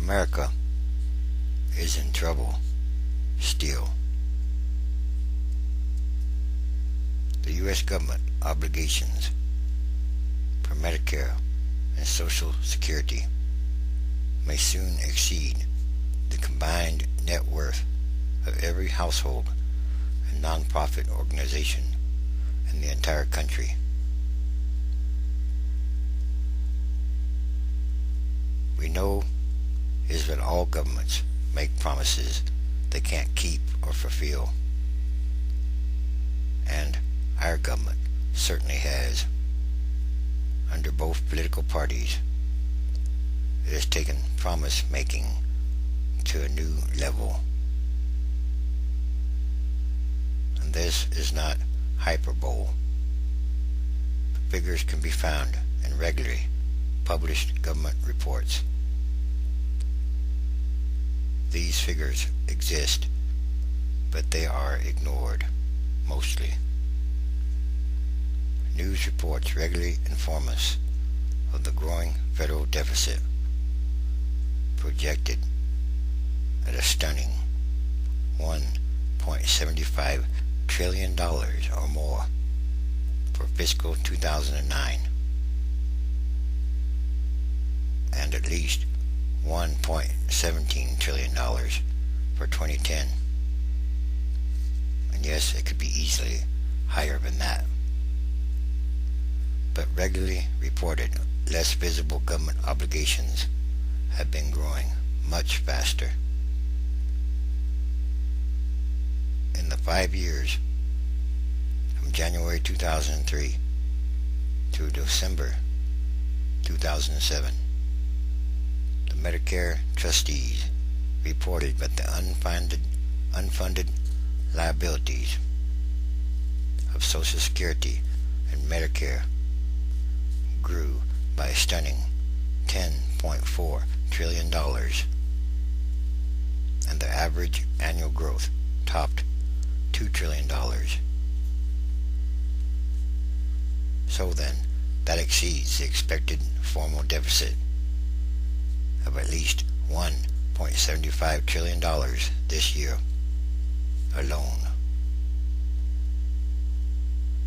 America is in trouble still. The U.S. government obligations for Medicare and Social Security may soon exceed the combined net worth of every household and nonprofit organization in the entire country. We know is that all governments make promises they can't keep or fulfill. And our government certainly has. Under both political parties, it has taken promise making to a new level. And this is not hyperbole. The figures can be found in regularly published government reports. These figures exist, but they are ignored, mostly. News reports regularly inform us of the growing federal deficit, projected at a stunning $1.75 trillion or more for fiscal 2009, and at least $1.17 trillion for 2010. And yes, it could be easily higher than that. But regularly reported, less visible government obligations have been growing much faster. In the 5 years from January 2003 to December 2007, the Medicare trustees reported that the unfunded liabilities of Social Security and Medicare grew by a stunning $10.4 trillion, and the average annual growth topped $2 trillion. So then, that exceeds the expected formal deficit of at least $1.75 trillion this year alone.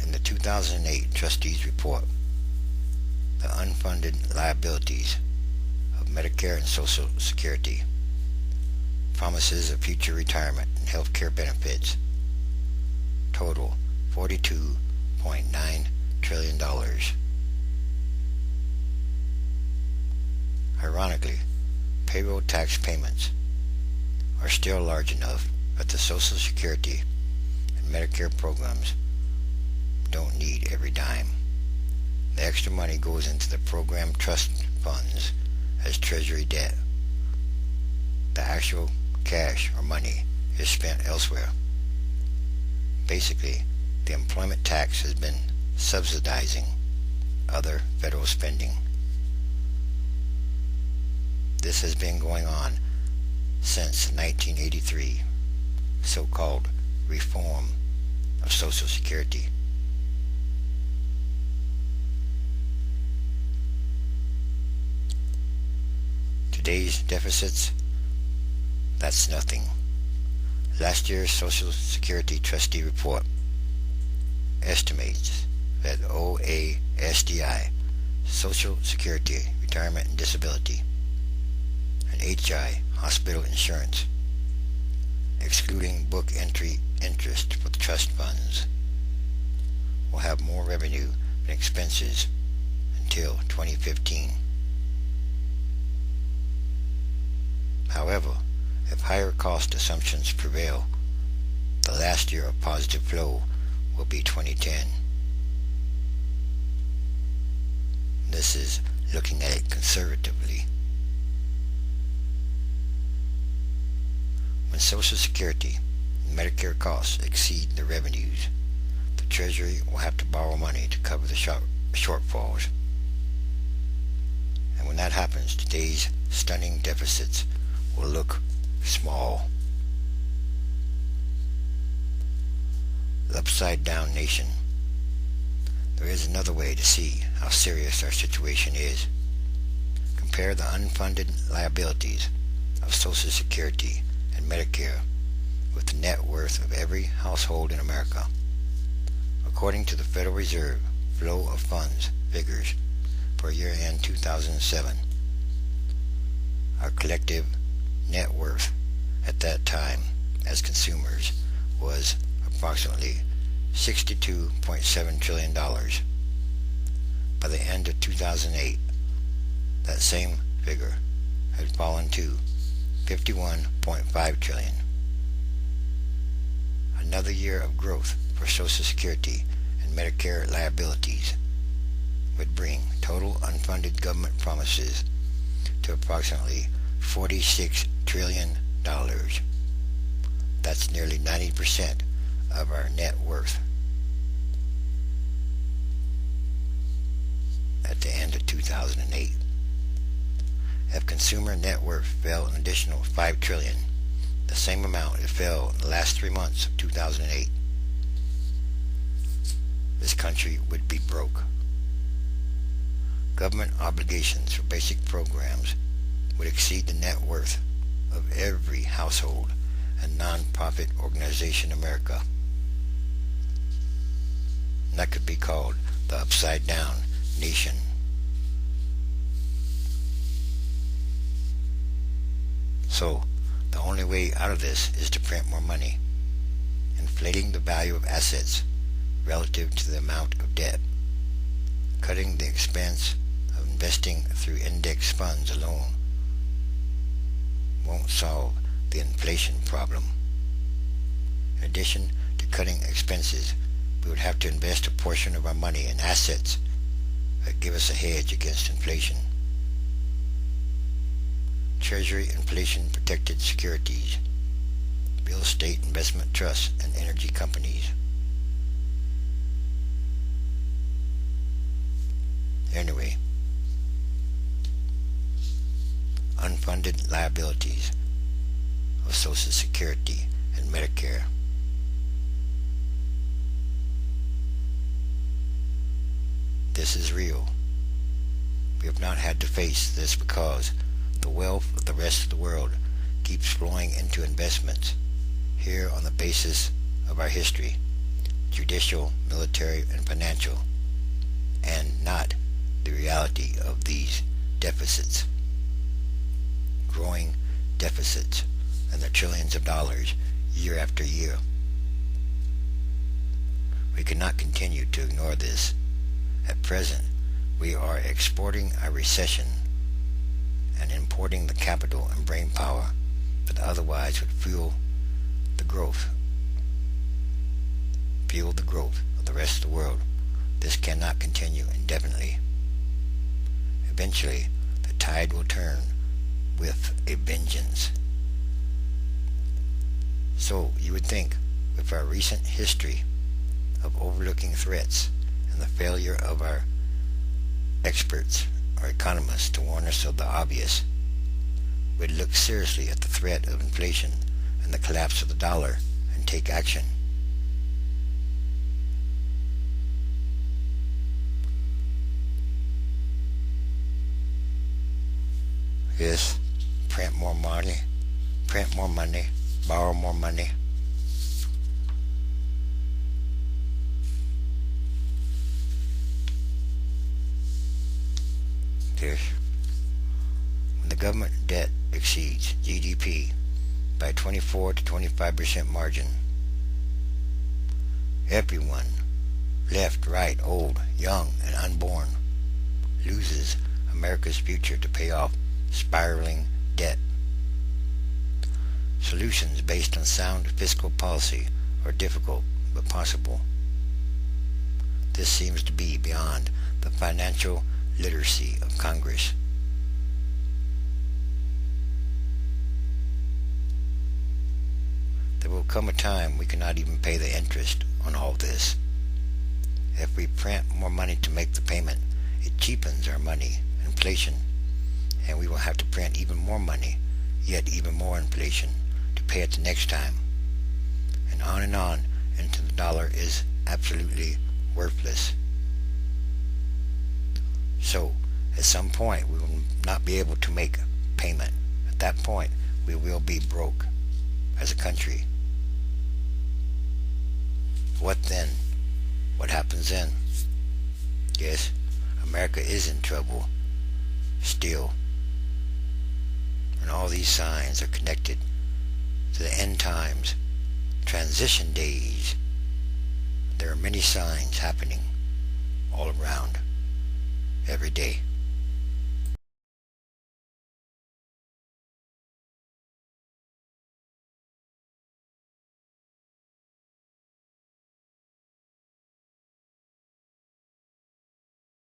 In the 2008 Trustees Report, the unfunded liabilities of Medicare and Social Security, promises of future retirement and health care benefits, total $42.9 trillion. Ironically, payroll tax payments are still large enough that the Social Security and Medicare programs don't need every dime. The extra money goes into the program trust funds as Treasury debt. The actual cash or money is spent elsewhere. Basically, the employment tax has been subsidizing other federal spending. This has been going on since 1983, so-called reform of Social Security. Today's deficits, that's nothing. Last year's Social Security Trustee Report estimates that OASDI, Social Security, Retirement and Disability, and HI, Hospital Insurance, excluding book entry interest for the trust funds, will have more revenue than expenses until 2015. However, if higher cost assumptions prevail, the last year of positive flow will be 2010. This is looking at it conservatively. When Social Security and Medicare costs exceed the revenues, the Treasury will have to borrow money to cover the shortfalls. And when that happens, today's stunning deficits will look small. The upside down nation. There is another way to see how serious our situation is. Compare the unfunded liabilities of Social Security and Medicare with the net worth of every household in America. According to the Federal Reserve flow of funds figures for year-end 2007, our collective net worth at that time as consumers was approximately $62.7 trillion. By the end of 2008, that same figure had fallen to $51.5 trillion. Another year of growth for Social Security and Medicare liabilities would bring total unfunded government promises to approximately $46 trillion. That's nearly 90% of our net worth at the end of 2008. If consumer net worth fell an additional $5 trillion, the same amount it fell in the last 3 months of 2008, this country would be broke. Government obligations for basic programs would exceed the net worth of every household and non-profit organization in America. And that could be called the upside down nation. So, the only way out of this is to print more money, inflating the value of assets relative to the amount of debt. Cutting the expense of investing through index funds alone won't solve the inflation problem. In addition to cutting expenses, we would have to invest a portion of our money in assets that give us a hedge against inflation. Treasury inflation-protected securities, real estate investment trusts, and energy companies. Anyway, unfunded liabilities of Social Security and Medicare. This is real. We have not had to face this because the wealth of the rest of the world keeps flowing into investments here on the basis of our history, judicial, military, and financial, and not the reality of these deficits. Growing deficits in the trillions of dollars year after year. We cannot continue to ignore this. At present, we are exporting a recession and importing the capital and brain power that otherwise would fuel the growth of the rest of the world. This cannot continue indefinitely. Eventually, the tide will turn with a vengeance. So, you would think, with our recent history of overlooking threats and the failure of our experts or economists to warn us of the obvious, we'd look seriously at the threat of inflation and the collapse of the dollar and take action. Yes, print more money, borrow more money. Yes. When the government debt exceeds GDP by 24 to 25% margin, everyone, left, right, old, young, and unborn, loses America's future to pay off spiraling debt. Solutions based on sound fiscal policy are difficult but possible. This seems to be beyond the financial literacy of Congress. There will come a time we cannot even pay the interest on all this. If we print more money to make the payment, it cheapens our money, inflation, and we will have to print even more money, yet even more inflation, to pay it the next time. And on until the dollar is absolutely worthless. So, at some point, we will not be able to make payment. At that point, we will be broke as a country. What then? What happens then? Yes, America is in trouble still. And all these signs are connected to the end times, transition days. There are many signs happening all around every day.